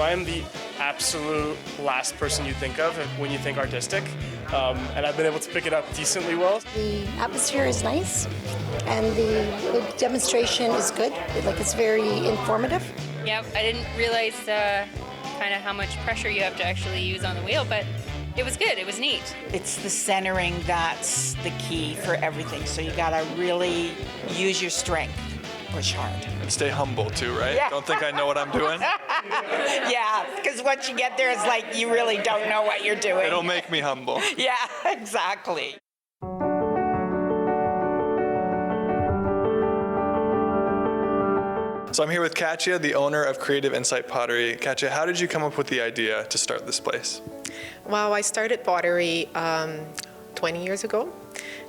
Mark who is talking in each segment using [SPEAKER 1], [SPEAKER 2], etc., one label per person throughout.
[SPEAKER 1] I'm the absolute last person you think of when you think artistic, and I've been able to pick it up decently well.
[SPEAKER 2] The atmosphere is nice, and the demonstration is good. Like, it's very informative.
[SPEAKER 3] Yep, I didn't realize kind of how much pressure you have to actually use on the wheel, but it was good. It was neat.
[SPEAKER 4] It's the centering that's the key for everything. So you gotta really use your strength, push hard.
[SPEAKER 5] And stay humble too, right?
[SPEAKER 4] Yeah.
[SPEAKER 5] Don't think I know what I'm doing.
[SPEAKER 4] Yeah, because once you get there, it's like you really don't know what you're doing.
[SPEAKER 5] It'll make me humble.
[SPEAKER 4] Yeah, exactly.
[SPEAKER 5] So I'm here with KATIA, the owner of Creative Insight Pottery. KATIA, how did you come up with the idea to start this place?
[SPEAKER 6] Well, I started pottery 20 years ago,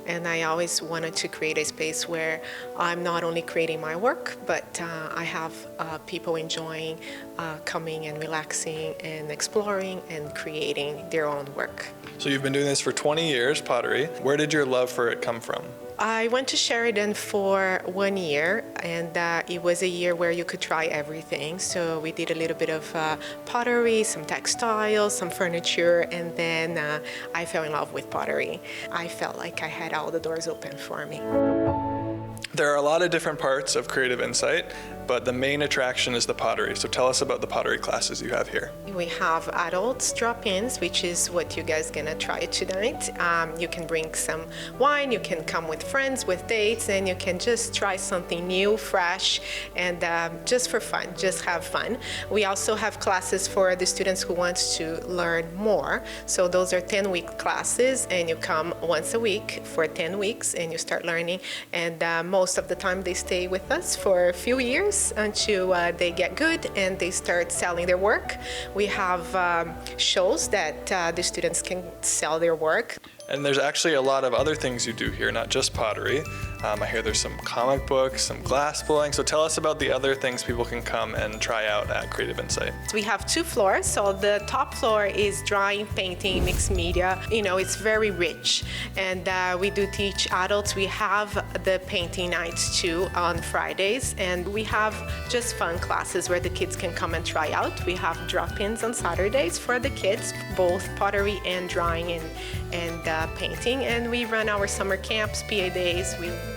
[SPEAKER 6] and I always wanted to create a space where I'm not only creating my work, but I have people enjoying coming and relaxing and exploring and creating their own work.
[SPEAKER 5] So you've been doing this for 20 years, pottery. Where did your love for it come from?
[SPEAKER 6] I went to Sheridan for 1 year, and it was a year where you could try everything. So we did a little bit of pottery, some textiles, some furniture, and then I fell in love with pottery. I felt like I had all the doors open for me.
[SPEAKER 5] There are a lot of different parts of Creative Insight, but the main attraction is the pottery. So tell us about the pottery classes you have here.
[SPEAKER 6] We have adults drop-ins, which is what you guys gonna try tonight. You can bring some wine, you can come with friends, with dates, and you can just try something new, fresh, and just for fun, just have fun. We also have classes for the students who want to learn more. So those are 10-week classes, and you come once a week for 10 weeks, and you start learning. And most of the time they stay with us for a few years until they get good and they start selling their work. We have shows that the students can sell their work.
[SPEAKER 5] And there's actually a lot of other things you do here, not just pottery. I hear there's some comic books, some glass blowing. So tell us about the other things people can come and try out at Creative Insight.
[SPEAKER 6] We have 2 floors. So the top floor is drawing, painting, mixed media. You know, it's very rich. And we do teach adults. We have the painting nights too on Fridays. And we have just fun classes where the kids can come and try out. We have drop-ins on Saturdays for the kids, both pottery and drawing and painting. And we run our summer camps, PA days.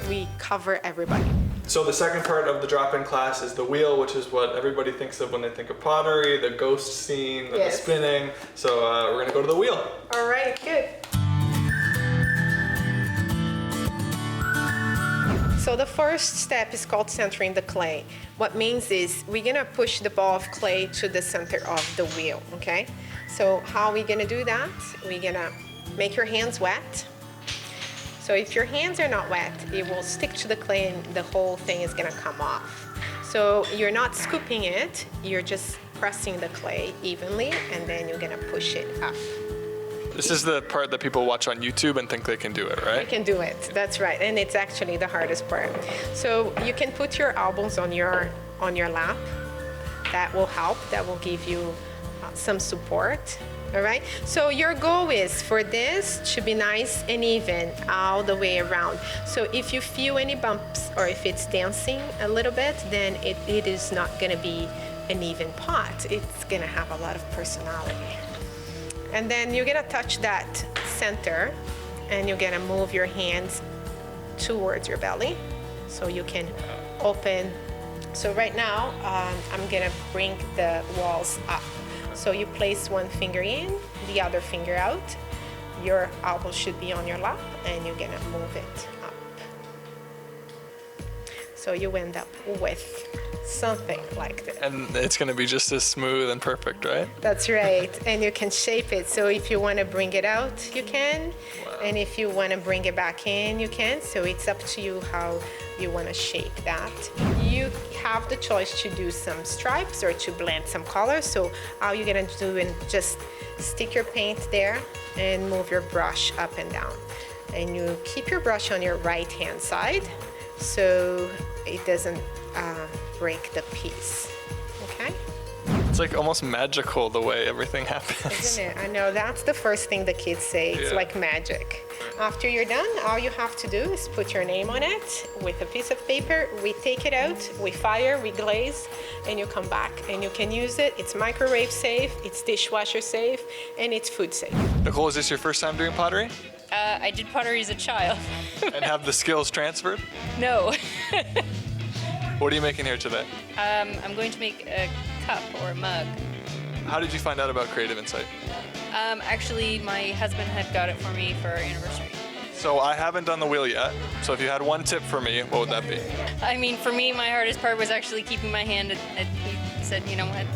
[SPEAKER 6] We cover everybody.
[SPEAKER 5] So the second part of the drop-in class is the wheel, which is what everybody thinks of when they think of pottery, the ghost scene, the spinning. So we're gonna go to the wheel.
[SPEAKER 6] All right, good. So the first step is called centering the clay. What means is we're gonna push the ball of clay to the center of the wheel, okay? So how are we gonna do that? We're gonna make your hands wet. So if your hands are not wet, it will stick to the clay and the whole thing is gonna come off. So you're not scooping it, you're just pressing the clay evenly, and then you're gonna push it up.
[SPEAKER 5] This is the part that people watch on YouTube and think they can do it, right?
[SPEAKER 6] You can do it, that's right, and it's actually the hardest part. So you can put your elbows on your lap. That will help, that will give you some support. All right, so your goal is for this to be nice and even all the way around. So if you feel any bumps or if it's dancing a little bit, then it is not gonna be an even pot. It's gonna have a lot of personality. And then you're gonna touch that center and you're gonna move your hands towards your belly so you can open. So right now, I'm gonna bring the walls up. So you place one finger in, the other finger out. Your elbow should be on your lap, and you're gonna move it up. So you end up with something like this.
[SPEAKER 5] And it's gonna be just as smooth and perfect, right?
[SPEAKER 6] That's right, and you can shape it. So if you wanna bring it out, you can. Wow. And if you wanna bring it back in, you can. So it's up to you how you wanna shape that. You have the choice to do some stripes or to blend some colors. So all you're gonna do is just stick your paint there and move your brush up and down. And you keep your brush on your right hand side so it doesn't break the piece, okay?
[SPEAKER 5] It's like almost magical the way everything happens.
[SPEAKER 6] Isn't it? I know, that's the first thing the kids say. It's
[SPEAKER 5] Yeah.
[SPEAKER 6] like magic. After you're done, all you have to do is put your name on it with a piece of paper. We take it out, we fire, we glaze, and you come back and you can use it. It's microwave safe, it's dishwasher safe, and it's food safe.
[SPEAKER 5] Nicole, is this your first time doing pottery?
[SPEAKER 3] I did pottery as a child.
[SPEAKER 5] And have the skills transferred?
[SPEAKER 3] No.
[SPEAKER 5] What are you making here today?
[SPEAKER 3] I'm going to make a cup or a mug.
[SPEAKER 5] How did you find out about Creative Insight?
[SPEAKER 3] Actually, my husband had got it for me for our anniversary.
[SPEAKER 5] So I haven't done the wheel yet. So if you had one tip for me, what would that be?
[SPEAKER 3] I mean, for me, my hardest part was actually keeping my hand he said, you know what,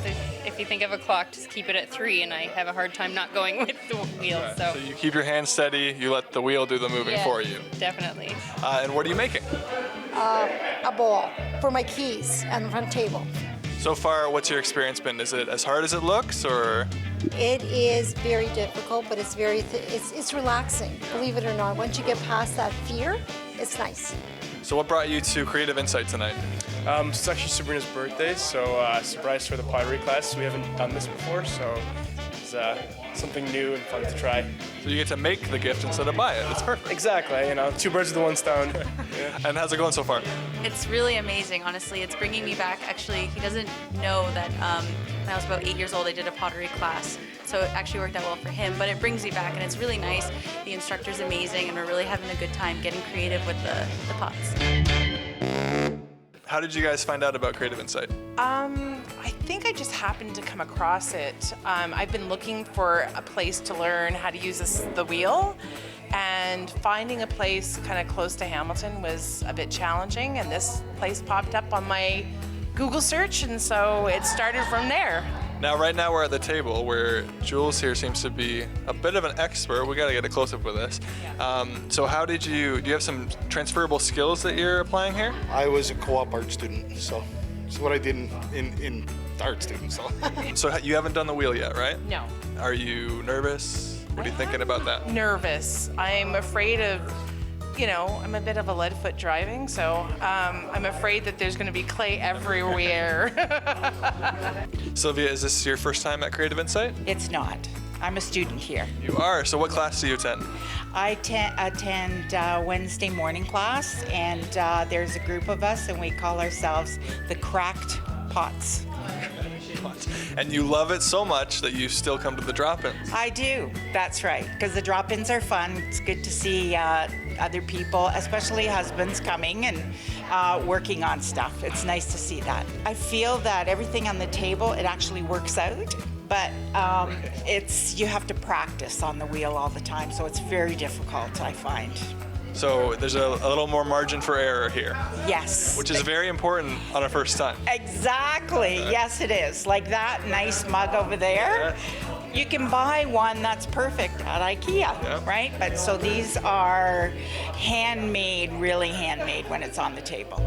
[SPEAKER 3] if you think of a clock, just keep it at 3, and I have a hard time not going with the wheel,
[SPEAKER 5] So you keep your hand steady, you let the wheel do the moving
[SPEAKER 3] yeah,
[SPEAKER 5] for you.
[SPEAKER 3] Definitely.
[SPEAKER 5] And what are you making?
[SPEAKER 2] A bowl for my keys on the front table.
[SPEAKER 5] So far, what's your experience been? Is it as hard as it looks, or?
[SPEAKER 2] It is very difficult, but it's very it's relaxing. Believe it or not, once you get past that fear, it's nice.
[SPEAKER 5] So what brought you to Creative Insight tonight?
[SPEAKER 1] It's actually Sabrina's birthday, so surprise for the pottery class. We haven't done this before, so it's something new and fun to try.
[SPEAKER 5] So you get to make the gift instead of buy it. It's perfect.
[SPEAKER 1] Exactly, you know, 2 birds with 1 stone.
[SPEAKER 5] And how's it going so far?
[SPEAKER 7] It's really amazing, honestly. It's bringing me back. Actually, he doesn't know that when I was about 8 years old, I did a pottery class. So it actually worked out well for him, but it brings me back, and it's really nice. The instructor's amazing, and we're really having a good time getting creative with the pots.
[SPEAKER 5] How did you guys find out about Creative Insight?
[SPEAKER 8] I think I just happened to come across it. I've been looking for a place to learn how to use the wheel, and finding a place kind of close to Hamilton was a bit challenging, and this place popped up on my Google search, and so it started from there.
[SPEAKER 5] Now, right now we're at the table where Jules here seems to be a bit of an expert. We got to get a close-up with this. So how do you have some transferable skills that you're applying here?
[SPEAKER 9] I was a co-op art student, so it's what I did in art student. So.
[SPEAKER 5] So you haven't done the wheel yet, right?
[SPEAKER 8] No.
[SPEAKER 5] Are you nervous? What are you thinking about that?
[SPEAKER 8] Nervous. I'm afraid of, I'm a bit of a lead foot driving, so I'm afraid that there's going to be clay everywhere.
[SPEAKER 5] Sylvia, is this your first time at Creative Insight?
[SPEAKER 4] It's not. I'm a student here.
[SPEAKER 5] You are. So what class do you attend?
[SPEAKER 4] I attend Wednesday morning class, and there's a group of us, and we call ourselves the Cracked Pots.
[SPEAKER 5] And you love it so much that you still come to the drop-ins.
[SPEAKER 4] I do. That's right. Because the drop-ins are fun. It's good to see other people, especially husbands, coming and working on stuff. It's nice to see that. I feel that everything on the table, it actually works out. But you have to practice on the wheel all the time, so it's very difficult, I find.
[SPEAKER 5] So there's a little more margin for error here.
[SPEAKER 4] Yes.
[SPEAKER 5] Which is very important on a first time.
[SPEAKER 4] Exactly. Yes, it is. Like that nice mug over there. You can buy one that's perfect at IKEA, right? But so these are handmade, really handmade when it's on the table.